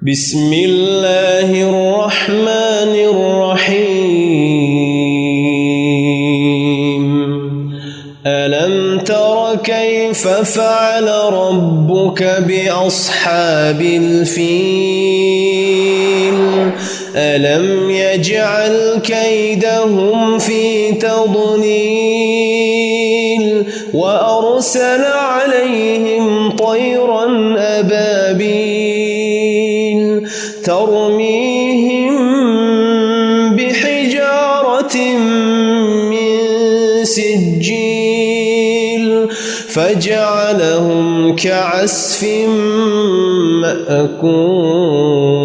بسم الله الرحمن الرحيم ألم تر كيف فعل ربك بأصحاب الفيل ألم يجعل كيدهم في تضليل وأرسل عليهم طيرا أبابيل ترميهم بحجارة من سجيل فجعلهم كعصف مأكول.